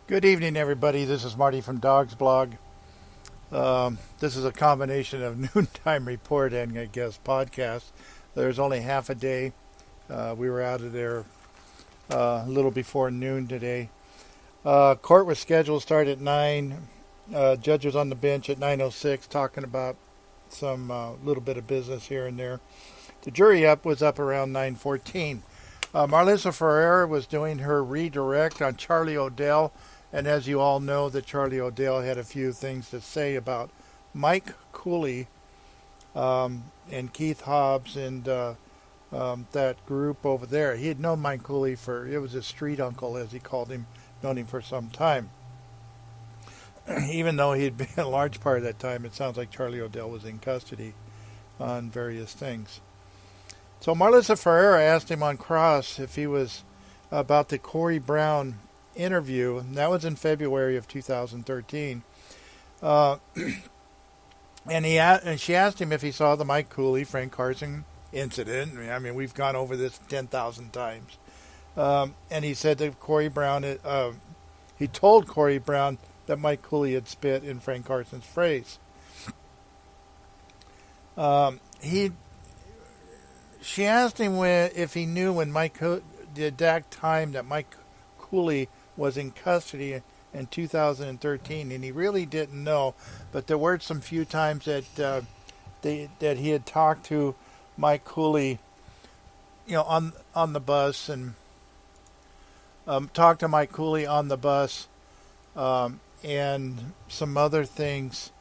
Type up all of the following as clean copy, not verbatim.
Good evening, everybody. This is Marty from Dawgs blog. This is a combination of noontime report and, I guess, podcast. There's only half a day. We were out of there a little before noon today. Court was scheduled to start at 9. Judge was on the bench at 9:06 talking about some little bit of business here and there. The jury was up around 9:14. Marlissa Ferreira was doing her redirect on Charlie ODELL. And as you all know, that Charlie ODELL had a few things to say about Mike Cooley and Keith Hobbs and that group over there. He had known Mike Cooley it was his street uncle, as he called him, known him for some time. Even though he had been a large part of that time, it sounds like Charlie ODELL was in custody on various things. So Marlissa Ferreira asked him on cross if he was about the Corey Brown interview, and that was in February of 2013. And she asked him if he saw the Mike Cooley, Frank CARSON incident. I mean, we've gone over this 10,000 times. And he said that he told Corey Brown that Mike Cooley had spit in Frank CARSON's face. She asked him if he knew when the exact time that Mike Cooley was in custody in 2013, and he really didn't know. But there were some few times that he had talked to Mike Cooley, on the bus, and talked to Mike Cooley on the bus, and some other things.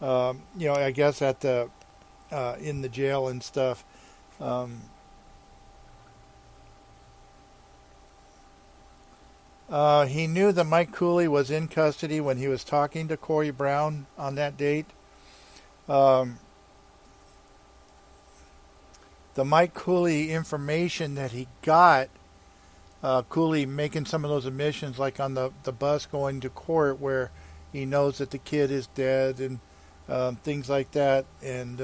I guess at the in the jail and stuff. He knew that Mike Cooley was in custody when he was talking to Corey Brown on that date. The Mike Cooley information that he got, Cooley making some of those admissions, like on the bus going to court, where he knows that the kid is dead and things like that. And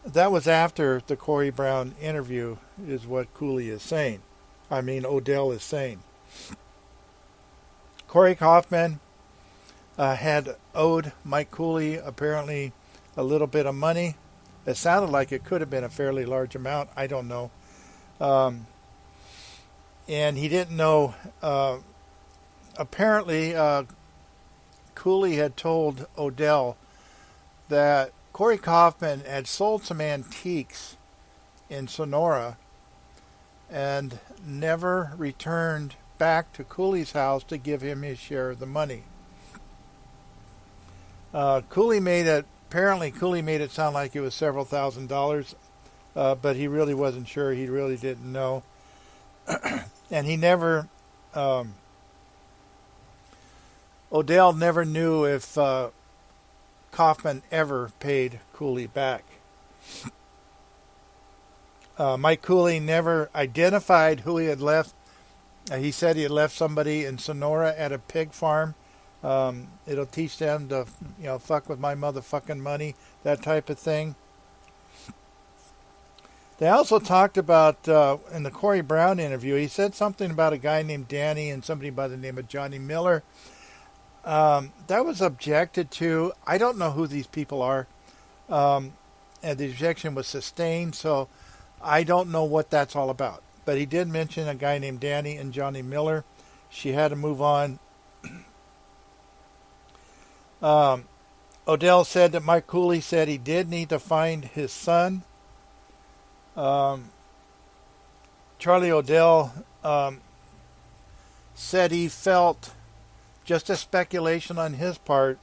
that was after the Corey Brown interview, is what Cooley is saying. ODELL is saying. Corey Kaufman had owed Mike Cooley apparently a little bit of money. It sounded like it could have been a fairly large amount. I don't know. And he didn't know. Apparently, Cooley had told ODELL that Corey Kaufman had sold some antiques in Sonora and never returned back to Cooley's house to give him his share of the money. Cooley made it sound like it was several $1,000s, but he really wasn't sure. He really didn't know. And he never, ODELL never knew if Kaufman ever paid Cooley back. Mike Cooley never identified who he had left. He said he had left somebody in Sonora at a pig farm. It'll teach them to, fuck with my motherfucking money, that type of thing. They also talked about, in the Corey Brown interview, he said something about a guy named Danny and somebody by the name of Johnny Miller. That was objected to. I don't know who these people are. And the objection was sustained, so I don't know what that's all about. But he did mention a guy named Danny and Johnny Miller. She had to move on. ODELL said that Mike Cooley said he did need to find his son. Charlie ODELL said he felt, just a speculation on his part,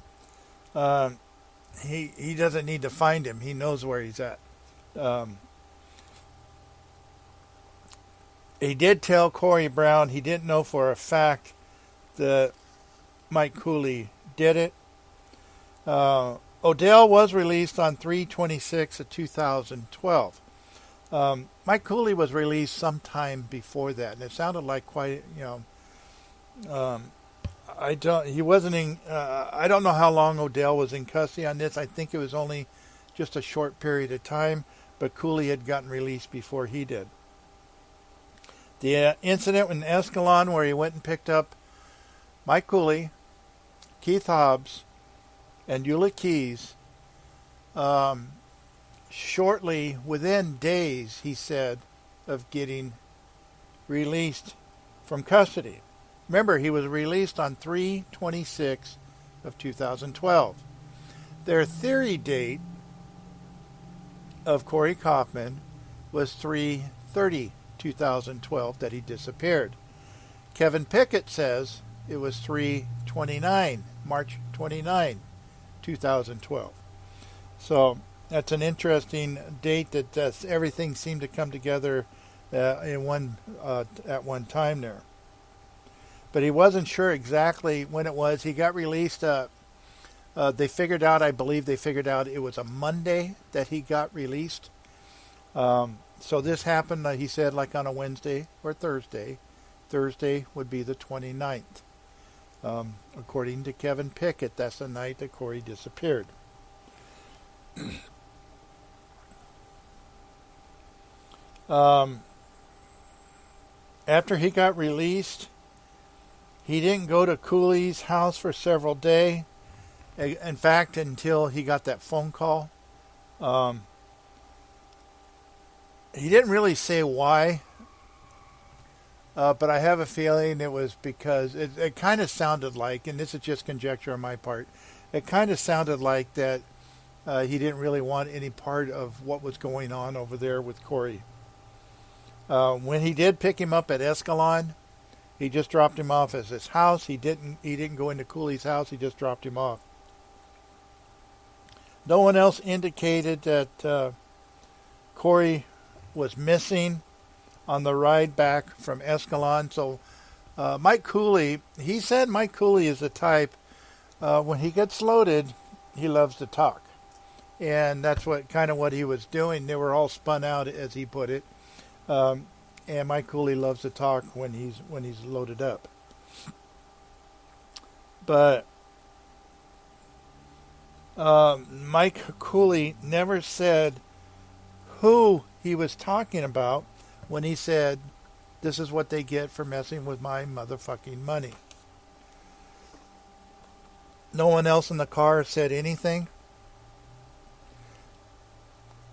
he doesn't need to find him. He knows where he's at. He did tell Corey Brown he didn't know for a fact that Mike Cooley did it. ODELL was released on 3/26 of 2012. Mike Cooley was released sometime before that, and it sounded like quite, I don't know how long ODELL was in custody on this. I think it was only just a short period of time, but Cooley had gotten released before he did. The incident in Escalon where he went and picked up Mike Cooley, Keith Hobbs, and Eula Keys, shortly, within days, he said, of getting released from custody. Remember, he was released on 3/26 of 2012. Their theory date of Corey Kaufman was 3/30/2012 that he disappeared. Kevin Pickett says it was 3/29, March 29, 2012. So that's an interesting date that everything seemed to come together at one time there. But he wasn't sure exactly when it was. He got released. I believe they figured out it was a Monday that he got released. So this happened, he said, like on a Wednesday or Thursday. Thursday would be the 29th. According to Kevin Pickett, that's the night that Corey disappeared. After he got released, he didn't go to Cooley's house for several days. In fact, until he got that phone call. He didn't really say why, but I have a feeling it was because it kind of sounded like, and this is just conjecture on my part, it kind of sounded like that he didn't really want any part of what was going on over there with Corey. When he did pick him up at Escalon, he just dropped him off at his house. He didn't go into Cooley's house. He just dropped him off. No one else indicated that Corey was missing on the ride back from Escalon. So Mike Cooley, he said Mike Cooley is the type, when he gets loaded, he loves to talk. And that's what he was doing. They were all spun out, as he put it. And Mike Cooley loves to talk when he's loaded up. But Mike Cooley never said who he was talking about when he said, "This is what they get for messing with my motherfucking money." No one else in the car said anything.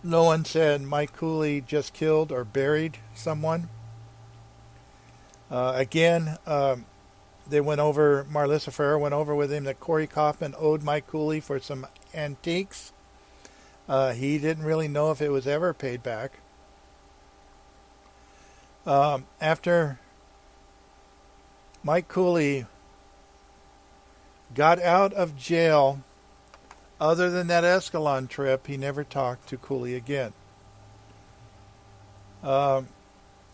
No one said Mike Cooley just killed or buried someone. They went over, Marlissa Ferrer went over with him that Corey Kaufman owed Mike Cooley for some antiques. He didn't really know if it was ever paid back. After Mike Cooley got out of jail, other than that Escalon trip, he never talked to Cooley again.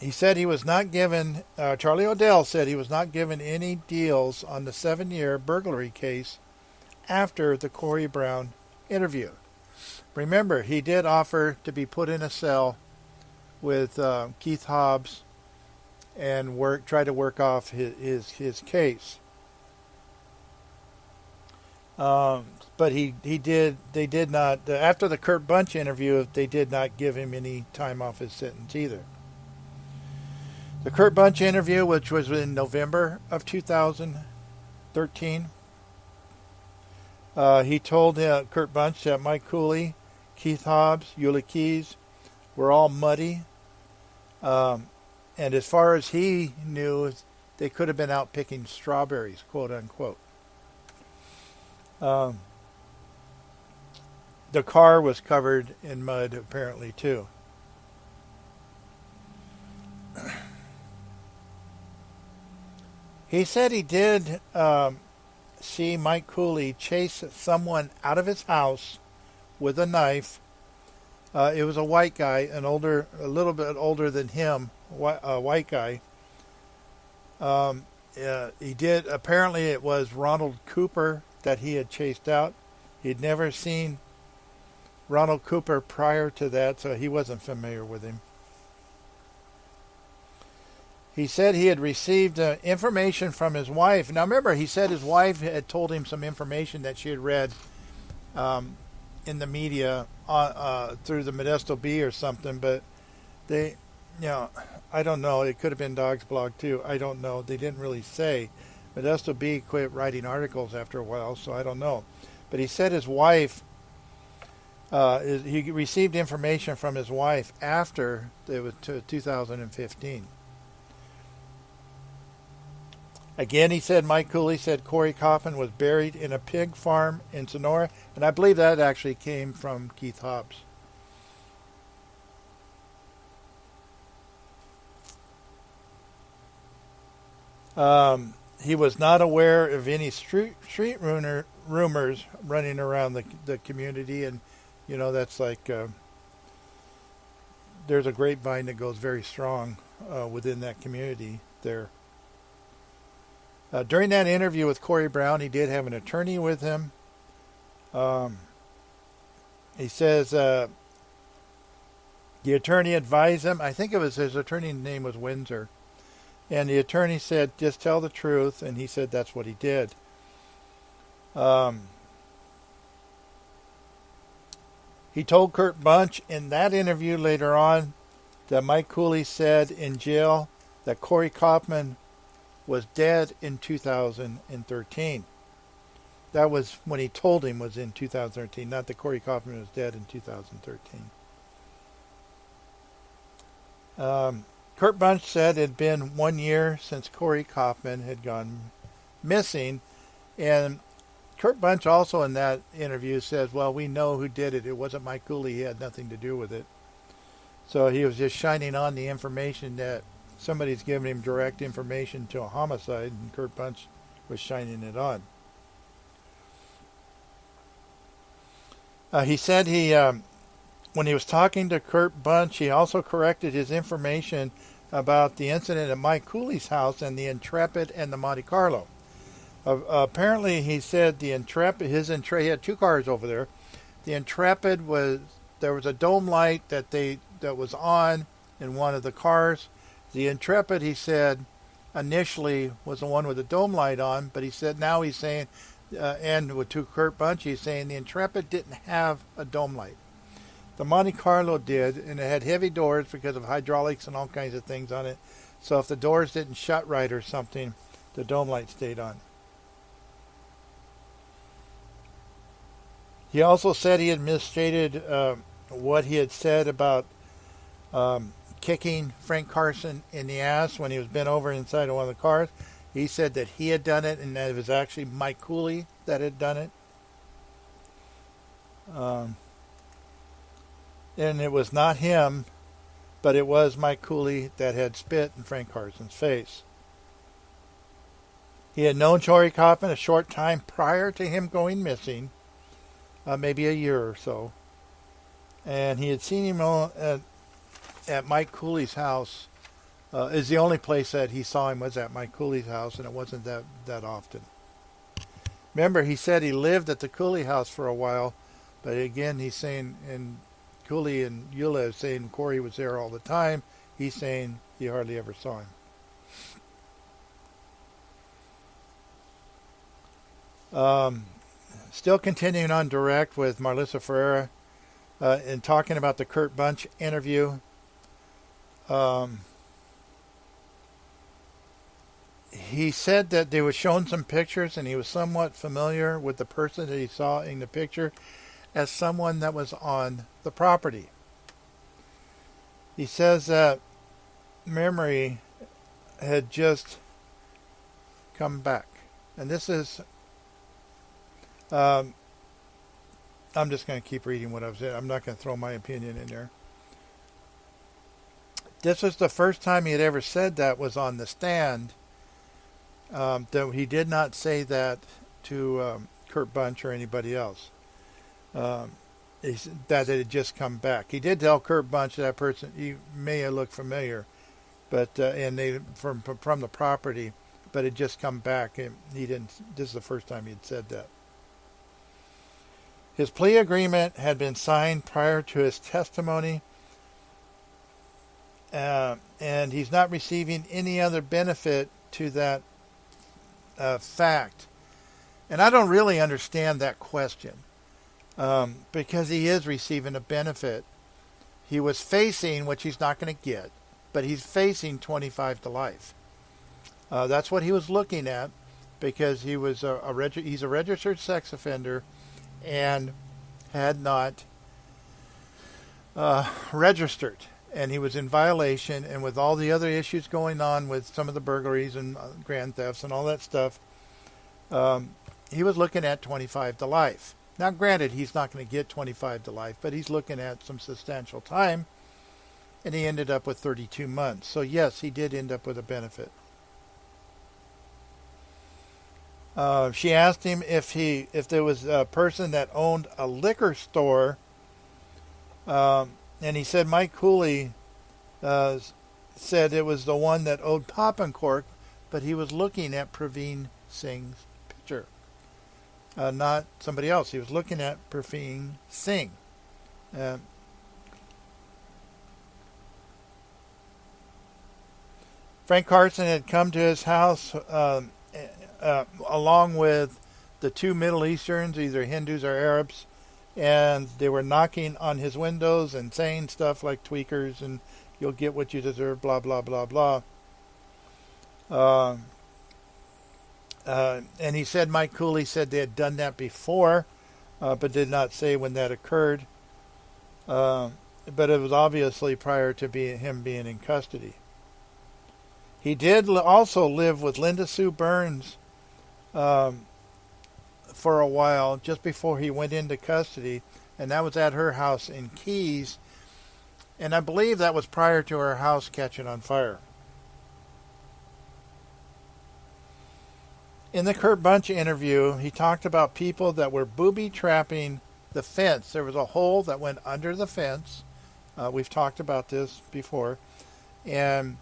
He said he was not given, Charlie Odell said he was not given any deals on the 7-year burglary case after the Corey Brown interview. Remember, he did offer to be put in a cell with Keith Hobbs and try to work off his case. But they did not, after the Kurt Bunch interview, they did not give him any time off his sentence either. The Kurt Bunch interview, which was in November of 2013, he told Kurt Bunch that Mike Cooley, Keith Hobbs, Eula Keys were all muddy. And as far as he knew, they could have been out picking strawberries, quote unquote. The car was covered in mud, apparently, too. He said he did see Mike Cooley chase someone out of his house with a knife. It was a white guy, a little bit older than him, a white guy. He did. Apparently, it was Ronald Cooper that he had chased out. He'd never seen Ronald Cooper prior to that, so he wasn't familiar with him. He said he had received information from his wife. Now remember, he said his wife had told him some information that she had read in the media through the Modesto Bee or something. But I don't know. It could have been Dawgs blog too. I don't know. They didn't really say. But SOB quit writing articles after a while, so I don't know. But he said his wife, he received information from his wife after it was 2015. Again, he said Mike Cooley said Corey Kaufman was buried in a pig farm in Sonora, and I believe that actually came from Keith Hobbs. He was not aware of any street rumors running around the community, and that's like there's a grapevine that goes very strong within that community there. During that interview with Corey Brown, he did have an attorney with him. He says the attorney advised him. I think it was his attorney's name was Windsor. And the attorney said, just tell the truth. And he said that's what he did. He told Kurt Bunch in that interview later on that Mike Cooley said in jail that Corey Kaufman was dead in 2013. That was when he told him was in 2013, not that Corey Kaufman was dead in 2013. Kurt Bunch said it had been 1 year since Corey Kaufman had gone missing. And Kurt Bunch also in that interview says, well, we know who did it. It wasn't Mike Cooley. He had nothing to do with it. So he was just shining on the information that somebody's giving him direct information to a homicide, and Kurt Bunch was shining it on. He said when he was talking to Kurt Bunch, he also corrected his information about the incident at Mike Cooley's house and the Intrepid and the Monte Carlo. Apparently, he said he had two cars over there. The Intrepid there was a dome light that was on in one of the cars. The Intrepid, he said, initially was the one with the dome light on, but he said now he's saying, and to Kurt Bunch, he's saying the Intrepid didn't have a dome light. The Monte Carlo did, and it had heavy doors because of hydraulics and all kinds of things on it. So if the doors didn't shut right or something, the dome light stayed on. He also said he had misstated what he had said about kicking Frank CARSON in the ass when he was bent over inside of one of the cars. He said that he had done it and that it was actually Mike Cooley that had done it. And it was not him, but it was Mike Cooley that had spit in Frank CARSON's face. He had known Corey Kaufman a short time prior to him going missing, maybe a year or so. And he had seen him at Mike Cooley's house. Is the only place that he saw him was at Mike Cooley's house, and it wasn't that often. Remember, he said he lived at the Cooley house for a while, but again, he's saying, and Cooley and Eula is saying Corey was there all the time. He's saying he hardly ever saw him. Still continuing on direct with Marlissa Ferreira and talking about the Kurt Bunch interview. He said that they were shown some pictures and he was somewhat familiar with the person that he saw in the picture as someone that was on the property. He says that memory had just come back. And this is, I'm just going to keep reading what I've said. I'm not going to throw my opinion in there. This was the first time he had ever said that was on the stand. Though he did not say that to Kurt Bunch or anybody else. That it had just come back. He did tell Kurt Bunch that person, he may have looked familiar, but and they from the property, but it just come back. And he didn't. This is the first time he'd said that. His plea agreement had been signed prior to his testimony, and he's not receiving any other benefit to that fact. And I don't really understand that question, because he is receiving a benefit. He was facing, which he's not going to get, but he's facing 25 to life. That's what he was looking at, because he was he's a registered sex offender and had not registered, and he was in violation. And with all the other issues going on with some of the burglaries and grand thefts and all that stuff, he was looking at 25 to life. Now, granted, he's not going to get 25 to life, but he's looking at some substantial time, and he ended up with 32 months. So yes, he did end up with a benefit. She asked him if there was a person that owned a liquor store, and he said Mike Cooley said it was the one that owed Pop and Cork, but he was looking at Praveen Singh's picture, not somebody else. He was looking at Praveen Singh. Frank Carson had come to his house along with the two Middle Easterns, either Hindus or Arabs, and they were knocking on his windows and saying stuff like tweakers and you'll get what you deserve, blah, blah, blah, blah. And he said Mike Cooley said they had done that before, but did not say when that occurred. But it was obviously prior to him being in custody. He did also live with Linda Sue Burns for a while, just before he went into custody, and that was at her house in Keys, and I believe that was prior to her house catching on fire. In the Kurt Bunch interview, he talked about people that were booby-trapping the fence. There was a hole that went under the fence. We've talked about this before, and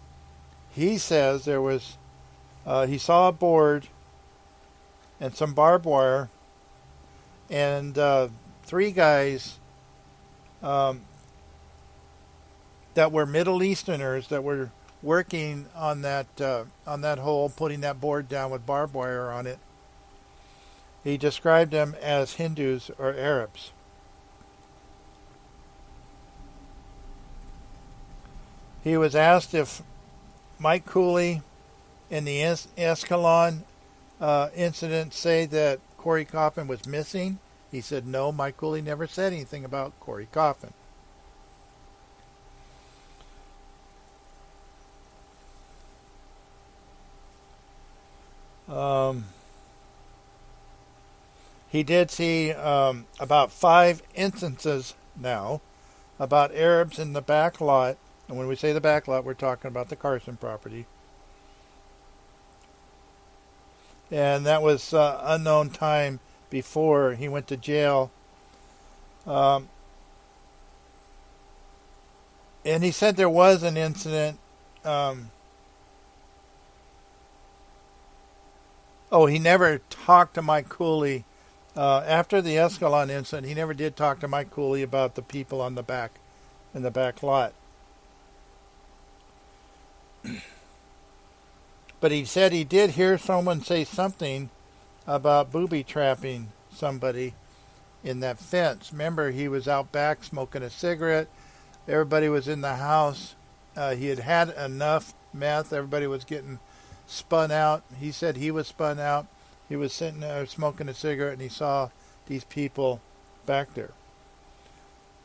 he says there was, he saw a board and some barbed wire, and three guys that were Middle Easterners that were working on that hole, putting that board down with barbed wire on it. He described them as Hindus or Arabs. He was asked if Mike Cooley in the Escalon incident say that Corey Coffin was missing. He said no, Mike Cooley never said anything about Corey Coffin. He did see about 5 instances now about Arabs in the back lot. And when we say the back lot, we're talking about the Carson property. And that was unknown time before he went to jail. And he said there was an incident. He never talked to Mike Cooley. After the Escalon incident, he never did talk to Mike Cooley about the people on the back, in the back lot. But he said he did hear someone say something about booby trapping somebody in that fence. Remember, he was out back smoking a cigarette. Everybody was in the house. He had had enough meth. Everybody was getting spun out. He said he was spun out. He was sitting there smoking a cigarette, and he saw these people back there.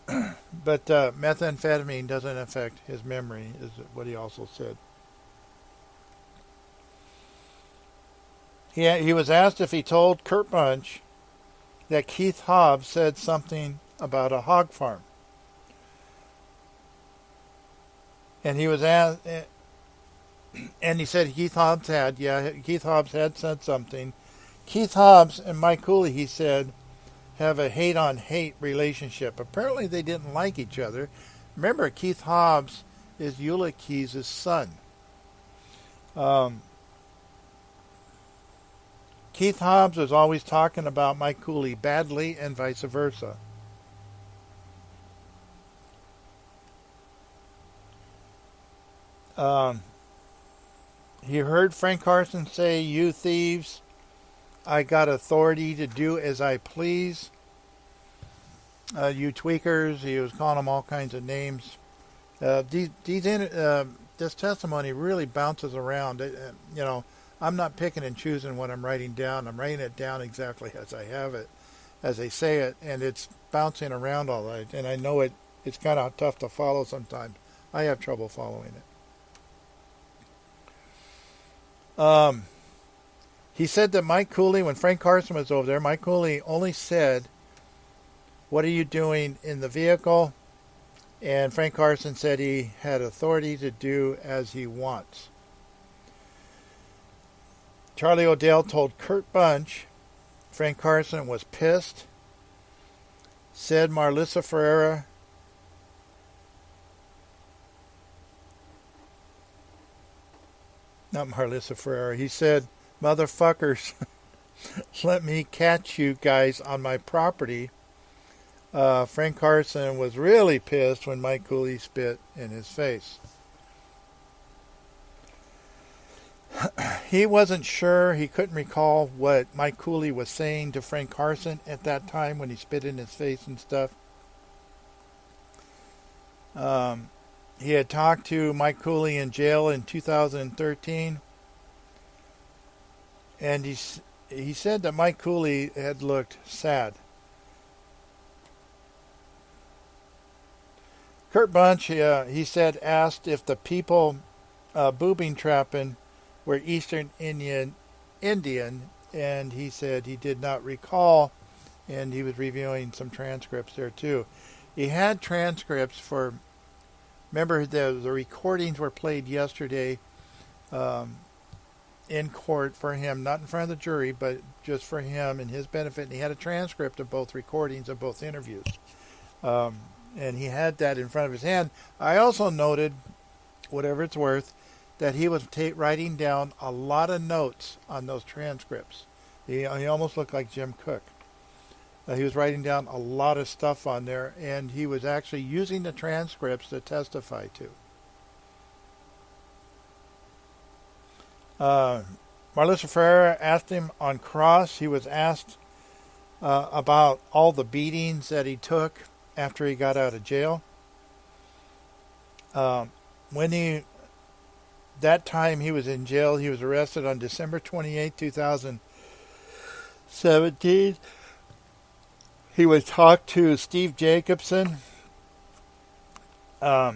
But methamphetamine doesn't affect his memory, is what he also said. He was asked if he told Kurt Bunch that Keith Hobbs said something about a hog farm. And he was asked, and he said Keith Hobbs had said something. Keith Hobbs and Mike Cooley, he said, have a hate-on-hate relationship. Apparently they didn't like each other. Remember, Keith Hobbs is Eula Keys' son. Keith Hobbs was always talking about Mike Cooley badly and vice versa. He heard Frank Carson say, "You thieves, I got authority to do as I please. You tweakers," he was calling them all kinds of names. They this testimony really bounces around. I'm not picking and choosing what I'm writing down. I'm writing it down exactly as I have it, as they say it, and it's bouncing around all right. And I know it's kind of tough to follow sometimes. I have trouble following it. He said that Mike Cooley, when Frank Carson was over there, Mike Cooley only said, "What are you doing in the vehicle?" And Frank Carson said he had authority to do as he wants. Charlie Odell told Kurt Bunch Frank Carson was pissed. Said Marlissa Ferreira not Marlissa Ferreira. He said, "Motherfuckers, let me catch you guys on my property." Frank Carson was really pissed when Mike Cooley spit in his face. He wasn't sure. He couldn't recall what Mike Cooley was saying to Frank Carson at that time when he spit in his face and stuff. He had talked to Mike Cooley in jail in 2013. And he said that Mike Cooley had looked sad. Kurt Bunch, he said, asked if the people boobing trapping were Eastern Indian, and he said he did not recall, and he was reviewing some transcripts there too. He had transcripts for, remember the recordings were played yesterday in court for him, not in front of the jury, but just for him and his benefit, and he had a transcript of both recordings of both interviews. And he had that in front of his hand. I also noted, whatever it's worth, that he was writing down a lot of notes on those transcripts. He almost looked like Jim Cook. He was writing down a lot of stuff on there, and he was actually using the transcripts to testify to. Marlissa Ferreira asked him on cross. He was asked about all the beatings that he took after he got out of jail. That time he was in jail, he was arrested on December 28, 2017. He was talked to Steve Jacobson about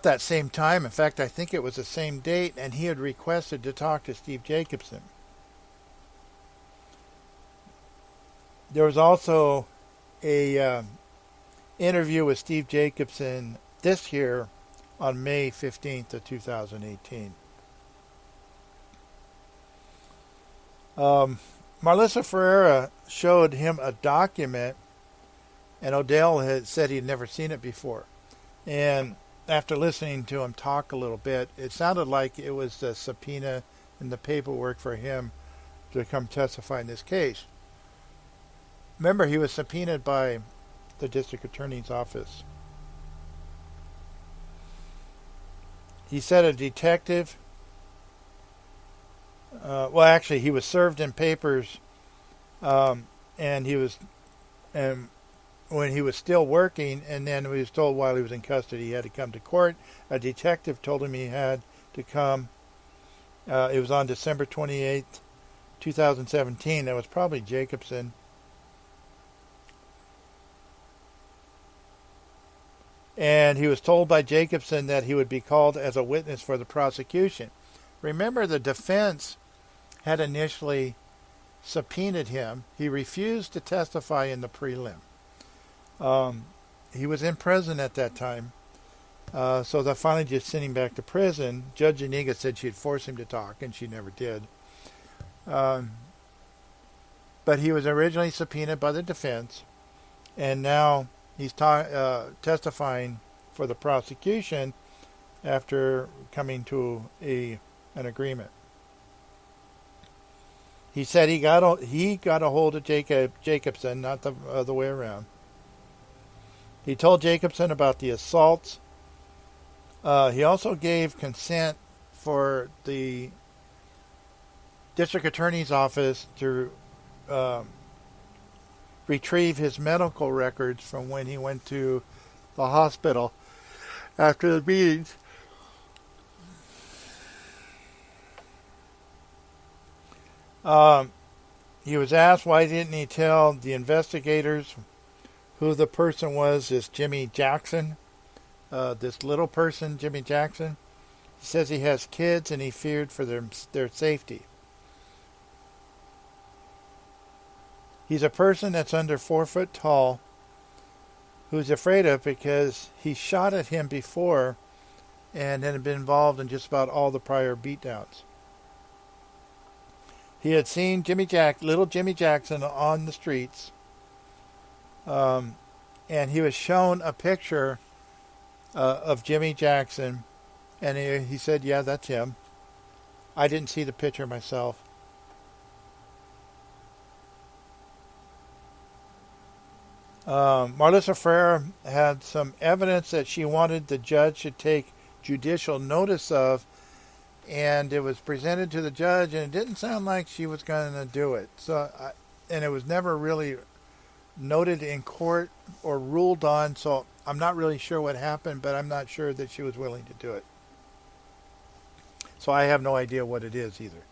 that same time. In fact, I think it was the same date, and he had requested to talk to Steve Jacobson. There was also a interview with Steve Jacobson this year on May 15th of 2018. Marlissa Ferreira showed him a document, and Odell had said he'd never seen it before. And after listening to him talk a little bit, it sounded like it was the subpoena and the paperwork for him to come testify in this case. Remember, he was subpoenaed by the district attorney's office. He said a detective, actually he was served in papers, and when he was still working, and then he was told while he was in custody he had to come to court. A detective told him he had to come. It was on December 28th, 2017. That was probably Jacobson. And he was told by Jacobson that he would be called as a witness for the prosecution. Remember, the defense had initially subpoenaed him. He refused to testify in the prelim. He was in prison at that time. So they finally just sent him back to prison. Judge Iniga said she'd force him to talk, and she never did. But he was originally subpoenaed by the defense, and now he's testifying for the prosecution after coming to an agreement. He said he got a hold of Jacobson, not the other way around. He told Jacobson about the assaults. He also gave consent for the district attorney's office to retrieve his medical records from when he went to the hospital after the meetings. He was asked why didn't he tell the investigators who the person was, this Jimmy Jackson, this little person, Jimmy Jackson. He says he has kids and he feared for their safety. He's a person that's under 4 foot tall who's afraid of because he shot at him before and had been involved in just about all the prior beatdowns. He had seen little Jimmy Jackson on the streets, and he was shown a picture of Jimmy Jackson, and he said, yeah, that's him. I didn't see the picture myself. Marlissa Frere had some evidence that she wanted the judge to take judicial notice of, and it was presented to the judge, and it didn't sound like she was going to do it. And it was never really noted in court or ruled on, so I'm not really sure what happened, but I'm not sure that she was willing to do it. So I have no idea what it is either.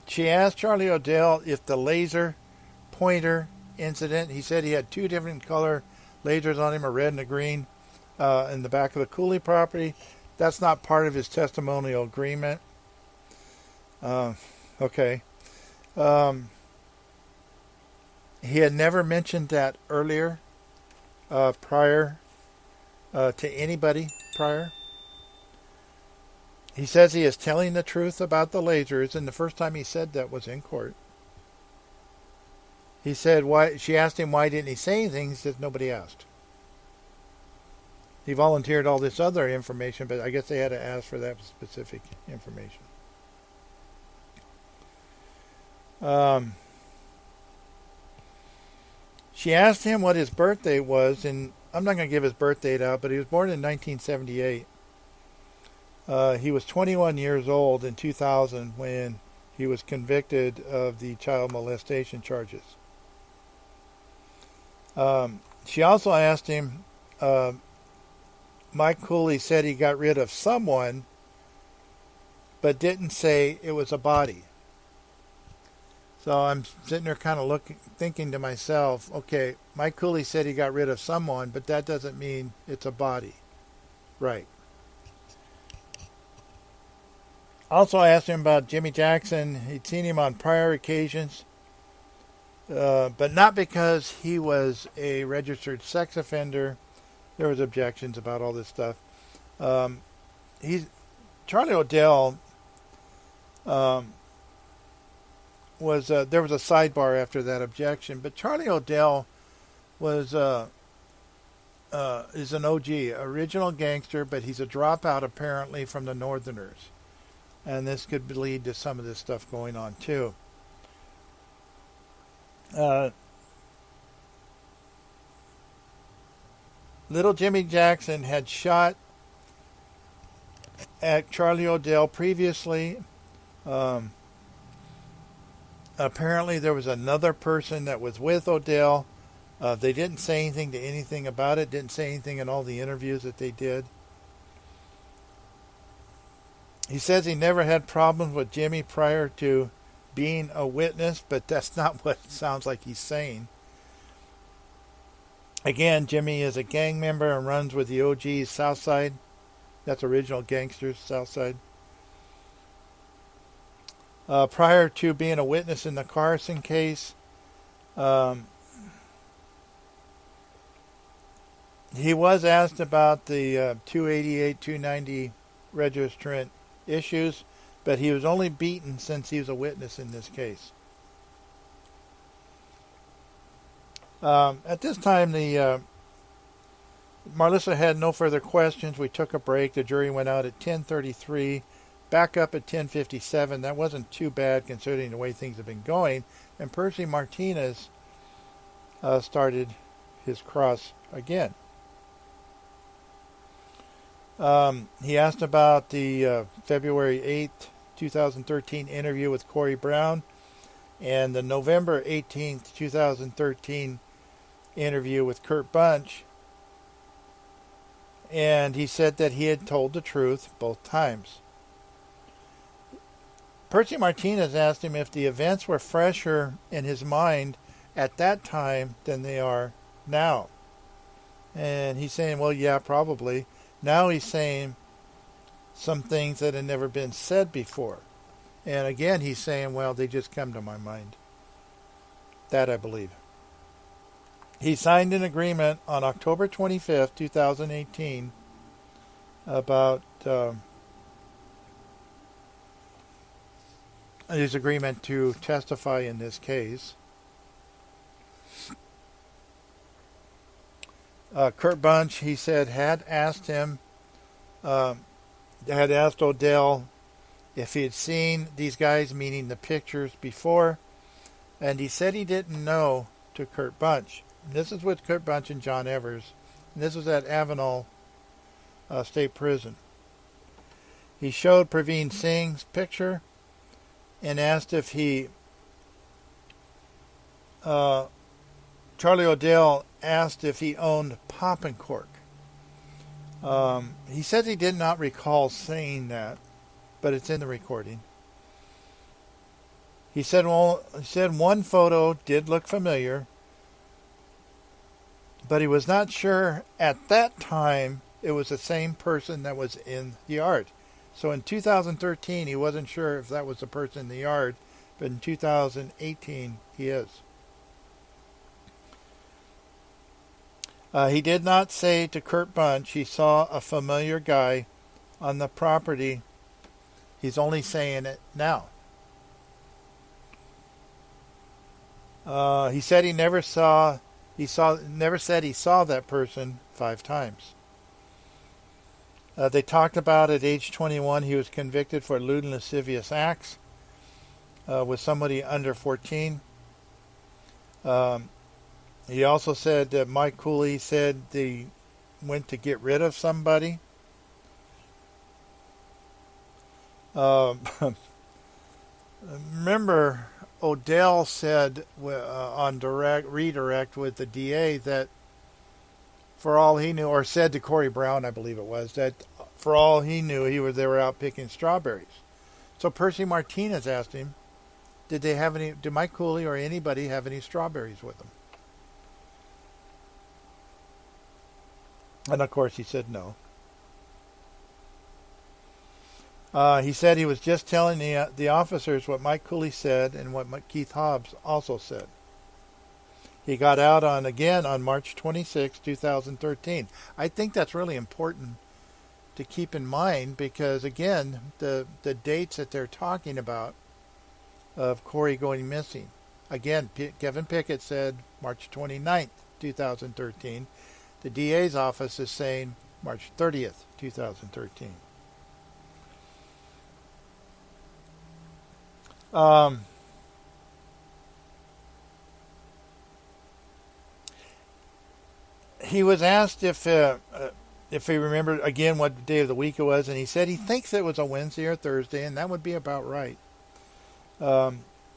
She asked Charlie O'Dell if the laser pointer incident, he said he had 2 different color lasers on him, a red and a green, in the back of the Cooley property. That's not part of his testimonial agreement. Okay. He had never mentioned that earlier, prior to anybody prior. He says he is telling the truth about the lasers, and the first time he said that was in court. He said, why? She asked him why didn't he say anything. He says nobody asked. He volunteered all this other information, but I guess they had to ask for that specific information. She asked him what his birthday was, and I'm not going to give his birth date out, but he was born in 1978. He was 21 years old in 2000 when he was convicted of the child molestation charges. She also asked him, Mike Cooley said he got rid of someone, but didn't say it was a body. So I'm sitting there kind of thinking to myself, okay, Mike Cooley said he got rid of someone, but that doesn't mean it's a body. Right. Also asked him about Jimmy Jackson. He'd seen him on prior occasions, but not because he was a registered sex offender. There was objections about all this stuff. Charlie O'Dell was there was a sidebar after that objection, but Charlie O'Dell was is an OG, original gangster, but he's a dropout apparently from the Northerners. And this could lead to some of this stuff going on too. Little Jimmy Jackson had shot at Charlie O'Dell previously. Apparently there was another person that was with O'Dell. They didn't say anything about it, didn't say anything in all the interviews that they did. He says he never had problems with Jimmy prior to being a witness, but that's not what it sounds like he's saying. Again, Jimmy is a gang member and runs with the OGs Southside. That's original gangsters, Southside. Prior to being a witness in the CARSON case, he was asked about the 288, 290 registrant issues, but he was only beaten since he was a witness in this case. At this time, Marlissa had no further questions. We took a break. The jury went out at 10:33, back up at 10:57. That wasn't too bad considering the way things have been going. And Percy Martinez started his cross again. He asked about the February 8th, 2013 interview with Corey Brown, And the November 18th, 2013 interview with Kurt Bunch, and he said that he had told the truth both times. Percy Martinez asked him if the events were fresher in his mind at that time than they are now. And he's saying, well, yeah, probably. Now he's saying some things that had never been said before. And again, he's saying, well, they just come to my mind. That I believe. He signed an agreement on October 25th, 2018 about his agreement to testify in this case. Kurt Bunch, he said, had asked ODELL if he had seen these guys, meaning the pictures, before, and he said he didn't know to Kurt Bunch. This is with Kurt Bunch and John Evers. And this was at Avenel State Prison. He showed Praveen Singh's picture and asked if Charlie ODELL asked if he owned Pop and Cork. He said he did not recall saying that, but it's in the recording. He said one photo did look familiar, but he was not sure at that time it was the same person that was in the yard. So in 2013, he wasn't sure if that was the person in the yard, but in 2018, he is. He did not say to Kurt Bunch he saw a familiar guy on the property. He's only saying it now. He said he never said he saw that person 5 times. They talked about at age 21 he was convicted for lewd and lascivious acts with somebody under 14. He also said that Mike Cooley said they went to get rid of somebody. Remember, ODELL said on redirect with the DA that for all he knew, or said to Corey Brown, I believe it was, that for all he knew, they were out picking strawberries. So Percy Martinez asked him, did Mike Cooley or anybody have any strawberries with them? And of course he said no. He said he was just telling the officers what Mike Cooley said and what Keith Hobbs also said. He got out on March 26, 2013. I think that's really important to keep in mind because, again, the dates that they're talking about of Corey going missing. Again, Kevin Pickett said March 29th, 2013. The DA's office is saying March 30th, 2013. He was asked if he remembered again what day of the week it was, and he said he thinks it was a Wednesday or Thursday, and that would be about right.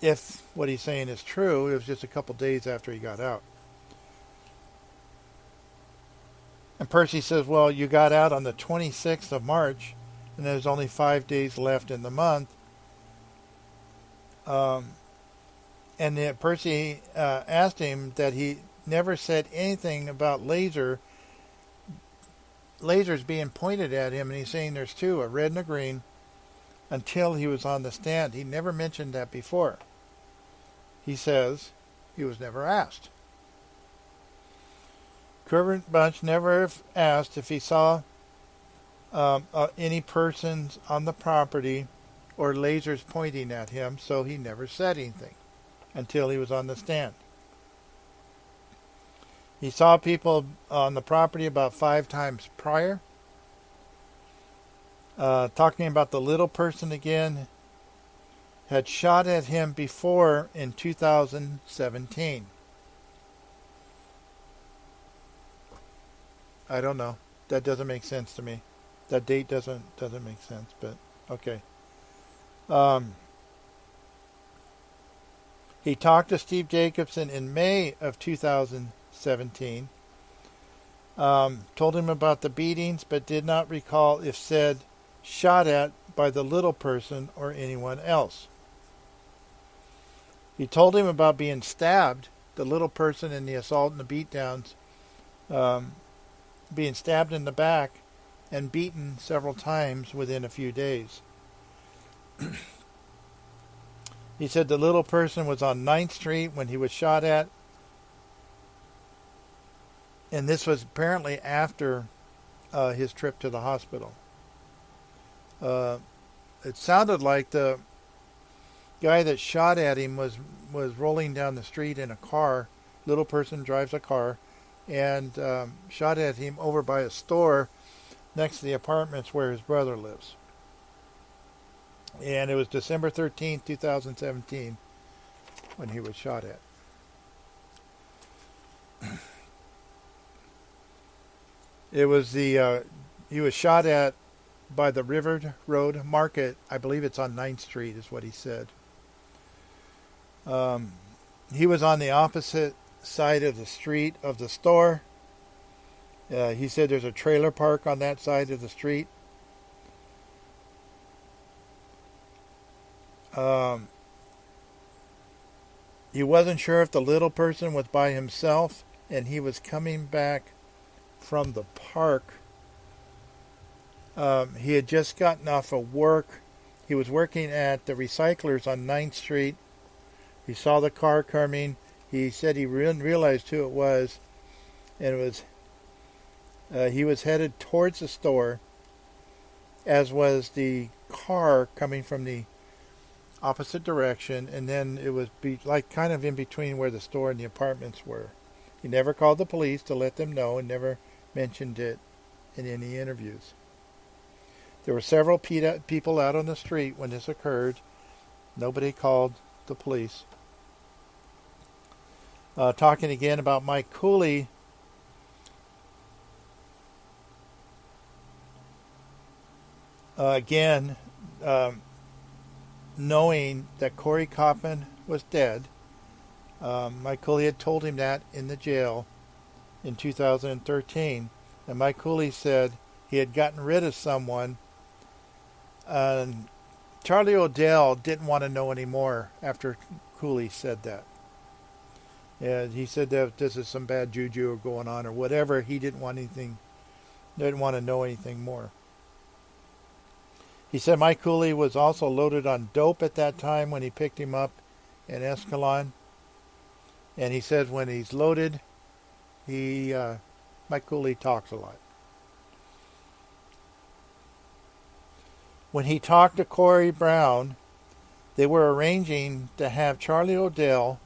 If what he's saying is true, it was just a couple days after he got out. And Percy says, well, you got out on the 26th of March, and there's only 5 days left in the month. And then Percy asked him that he never said anything about lasers being pointed at him, and he's saying there's 2, a red and a green, until he was on the stand. He never mentioned that before. He says he was never asked. Kurt Bunch never asked if he saw any persons on the property or lasers pointing at him, so he never said anything until he was on the stand. He saw people on the property about 5 times prior. Talking about the little person again, had shot at him before in 2017. I don't know. That doesn't make sense to me. That date doesn't make sense, but okay. He talked to Steve Jacobson in May of 2017, told him about the beatings, but did not recall if said shot at by the little person or anyone else. He told him about being stabbed, the little person in the assault and the beatdowns, being stabbed in the back and beaten several times within a few days. He said the little person was on 9th Street when he was shot at, and this was apparently after his trip to the hospital. It sounded like the guy that shot at him was rolling down the street in a car. Little person drives a car and shot at him over by a store next to the apartments where his brother lives. And it was December 13th, 2017 when he was shot at. It was he was shot at by the River Road Market. I believe it's on 9th Street is what he said. He was on the opposite side of the street of the store. He said there's a trailer park on that side of the street. He wasn't sure if the little person was by himself, and he was coming back from the park. He had just gotten off of work. He was working at the recyclers on 9th Street. He saw the car coming. He said he realized who it was, and it was he was headed towards the store, as was the car coming from the opposite direction, and then it was like kind of in between where the store and the apartments were. He never called the police to let them know and never mentioned it in any interviews. There were several people out on the street when this occurred. Nobody called the police. Talking again about Mike Cooley. Again, knowing that Corey Kaufman was dead, Mike Cooley had told him that in the jail in 2013. And Mike Cooley said he had gotten rid of someone. And Charlie ODELL didn't want to know anymore after Cooley said that. And he said that this is some bad juju going on or whatever. He didn't want to know anything more. He said Mike Cooley was also loaded on dope at that time when he picked him up in Escalon. And he said when he's loaded, Mike Cooley talks a lot. When he talked to Corey Brown, they were arranging to have Charlie ODELL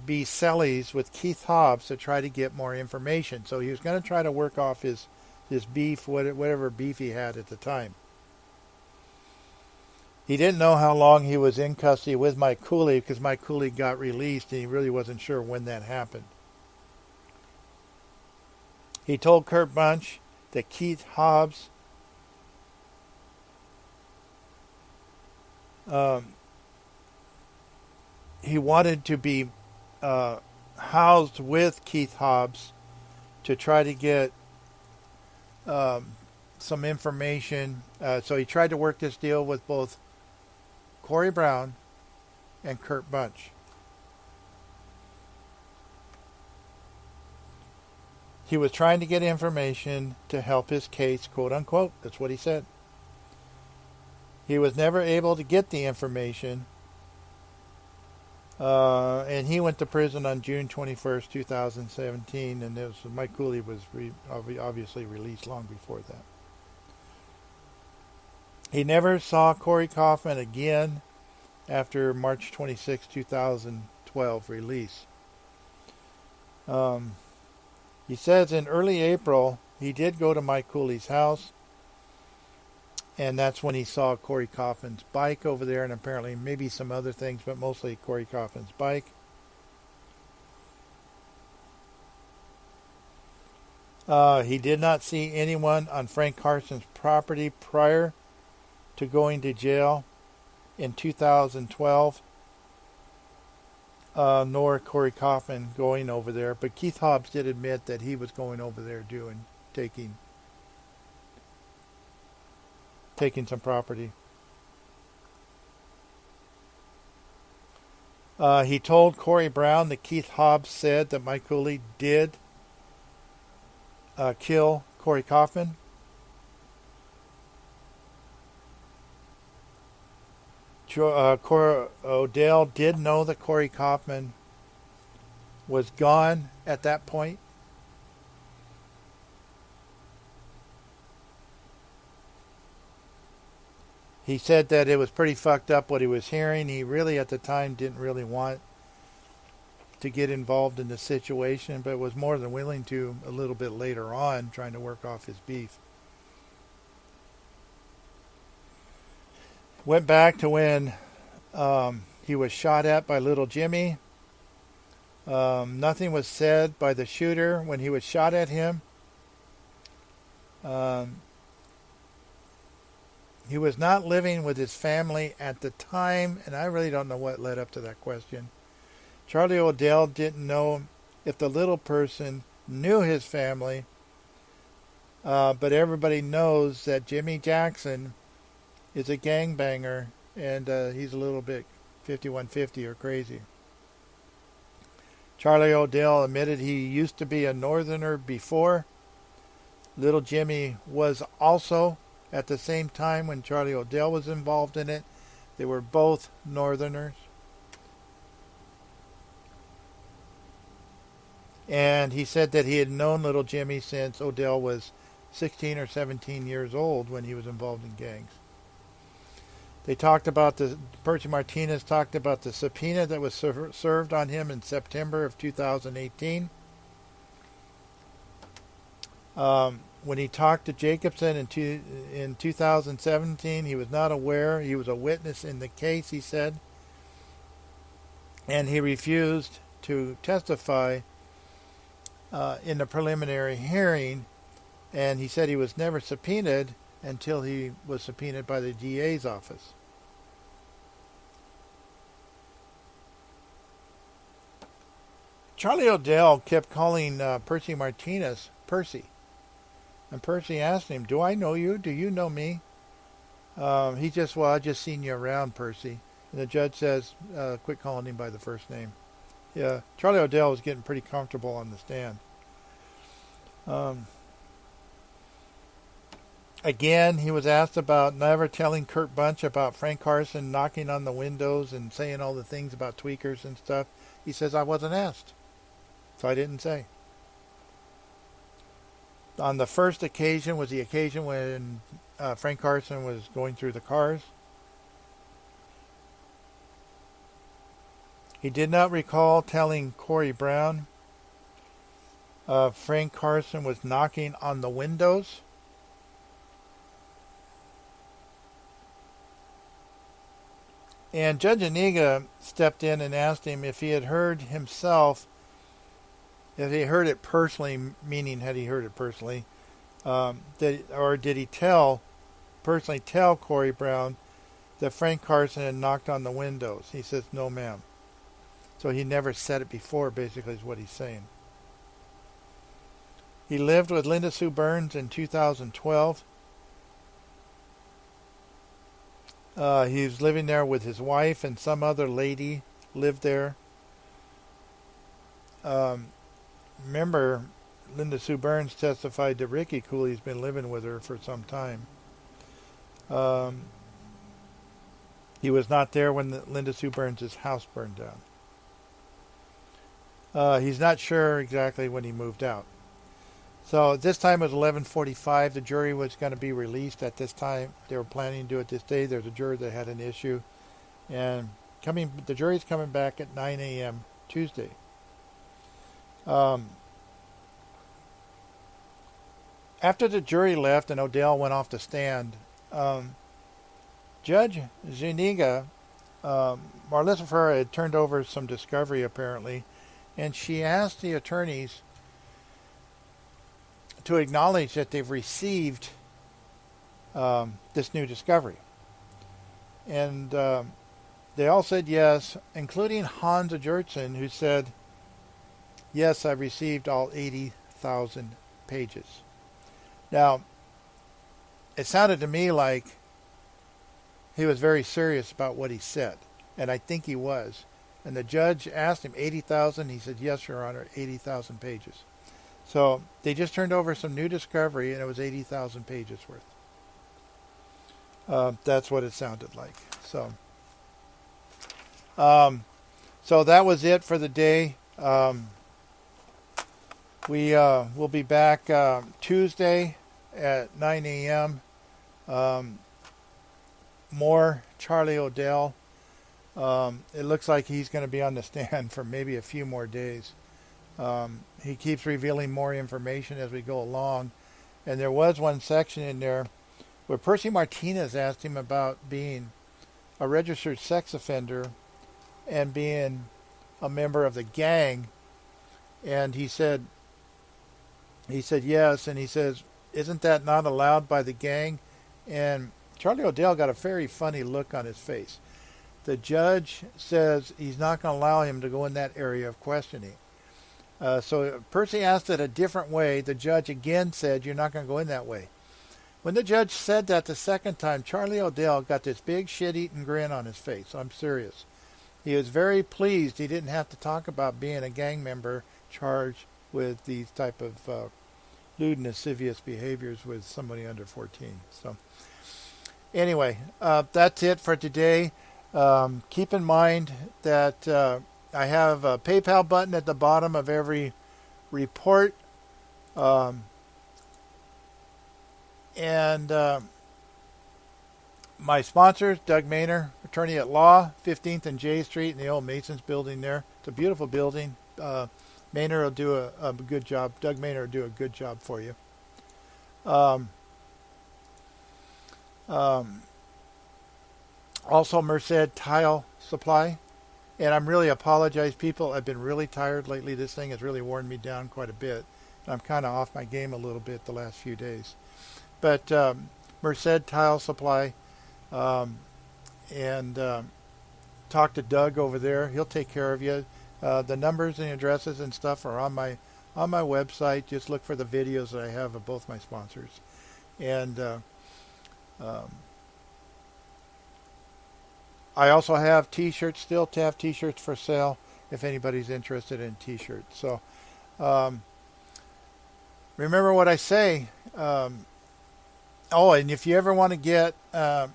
be cellies with Keith Hobbs to try to get more information. So he was going to try to work off his beef, whatever beef he had at the time. He didn't know how long he was in custody with Mike Cooley because Mike Cooley got released and he really wasn't sure when that happened. He told Kurt Bunch that Keith Hobbs he wanted to be housed with Keith Hobbs to try to get some information. So he tried to work this deal with both Corey Brown and Kurt Bunch. He was trying to get information to help his case, quote unquote. That's what he said. He was never able to get the information. And he went to prison on June 21st, 2017. And Mike Cooley was obviously released long before that. He never saw Corey Kaufman again after March 26, 2012 release. He says in early April, he did go to Mike Cooley's house. And that's when he saw Corey Kaufman's bike over there, and apparently maybe some other things, but mostly Corey Kaufman's bike. He did not see anyone on Frank Carson's property prior to going to jail. in 2012, nor Corey Kaufman going over there. But Keith Hobbs did admit that he was going over there taking some property. He told Corey Brown that Keith Hobbs said that Mike Cooley did kill Corey Kaufman. Odell did know that Corey Kaufman was gone at that point. He said that it was pretty fucked up what he was hearing. He really at the time didn't really want to get involved in the situation, but was more than willing to a little bit later on, trying to work off his beef. Went back to when he was shot at by Little Jimmy. Nothing was said by the shooter when he was shot at him. He was not living with his family at the time, and I really don't know what led up to that question. Charlie Odell didn't know if the little person knew his family, but everybody knows that Jimmy Jackson is a gangbanger, and he's a little bit 5150 or crazy. Charlie Odell admitted he used to be a northerner before. Little Jimmy was also at the same time when Charlie Odell was involved in it. They were both northerners. And he said that he had known Little Jimmy since Odell was 16 or 17 years old when he was involved in gangs. They talked about Percy Martinez talked about the subpoena that was served on him in September of 2018. When he talked to Jacobson in 2017, he was not aware. He was a witness in the case, he said. And he refused to testify in the preliminary hearing. And he said he was never subpoenaed until he was subpoenaed by the DA's office. Charlie Odell kept calling Percy Martinez Percy. And Percy asked him, "Do I know you? Do you know me?" He just, "Well, I just seen you around, Percy." And the judge says, "Quit calling him by the first name." Yeah, Charlie Odell was getting pretty comfortable on the stand. Again, he was asked about never telling Kurt Bunch about Frank Carson knocking on the windows and saying all the things about tweakers and stuff. He says, "I wasn't asked, so I didn't say." On the first occasion was the occasion when Frank Carson was going through the cars. He did not recall telling Corey Brown Frank Carson was knocking on the windows. And Judge Aniga stepped in and asked him if he had heard himself, if he heard it personally, meaning had he heard it personally, or did he personally tell Corey Brown that Frank Carson had knocked on the windows? He says, "No, ma'am." So he never said it before, basically, is what he's saying. He lived with Linda Sue Burns in 2012. He was living there with his wife, and some other lady lived there. Remember, Linda Sue Burns testified that Ricky Cooley's been living with her for some time. He was not there when Linda Sue Burns' house burned down. He's not sure exactly when he moved out. So this time it was 11:45. The jury was going to be released at this time. They were planning to do it this day. There's a juror that had an issue. And the jury's coming back at 9 a.m. Tuesday. After the jury left and Odell went off the stand, Judge Zuniga, Marlissa Ferreira had turned over some discovery apparently, and she asked the attorneys to acknowledge that they've received this new discovery. And they all said yes, including Hans Adjertsen, who said, yes, I received all 80,000 pages. Now, it sounded to me like he was very serious about what he said, and I think he was. And the judge asked him 80,000. He said, yes, Your Honor, 80,000 pages. So they just turned over some new discovery, and it was 80,000 pages worth. That's what it sounded like. So that was it for the day. We will be back Tuesday at 9 a.m. More Charlie ODELL. It looks like he's going to be on the stand for maybe a few more days. He keeps revealing more information as we go along. And there was one section in there where Percy Martinez asked him about being a registered sex offender and being a member of the gang. And he said yes, and he says, isn't that not allowed by the gang? And Charlie ODELL got a very funny look on his face. The judge says he's not going to allow him to go in that area of questioning. So Percy asked it a different way. The judge again said, you're not going to go in that way. When the judge said that the second time, Charlie ODELL got this big shit-eating grin on his face. I'm serious. He was very pleased he didn't have to talk about being a gang member charged with these type of lewd and lascivious behaviors with somebody under 14. So anyway, that's it for today. Keep in mind that I have a PayPal button at the bottom of every report. And my sponsors, Doug Maynor, attorney at law, 15th and J Street in the old Masons building there. It's a beautiful building. Maynor will do a good job. Doug Maynor will do a good job for you. Also, Merced Tile Supply. And I'm really apologize, people. I've been really tired lately. This thing has really worn me down quite a bit. I'm kind of off my game a little bit the last few days. But Merced Tile Supply, and talk to Doug over there. He'll take care of you. The numbers and addresses and stuff are on my website. Just look for the videos that I have of both my sponsors. And I also have T-shirts, still have T-shirts for sale if anybody's interested in T-shirts. So remember what I say. And if you ever want to get a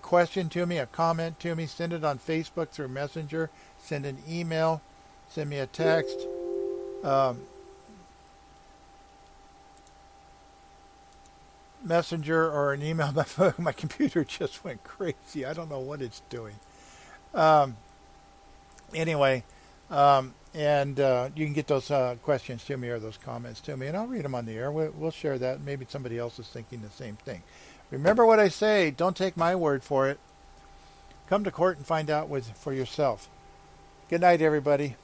question to me, a comment to me, send it on Facebook through Messenger, send an email, send me a text. Messenger or an email. My computer just went crazy. I don't know what it's doing. Anyway, and you can get those questions to me or those comments to me, and I'll read them on the air. We'll share that. Maybe somebody else is thinking the same thing. Remember what I say. Don't take my word for it. Come to court and find out for yourself. Good night, everybody.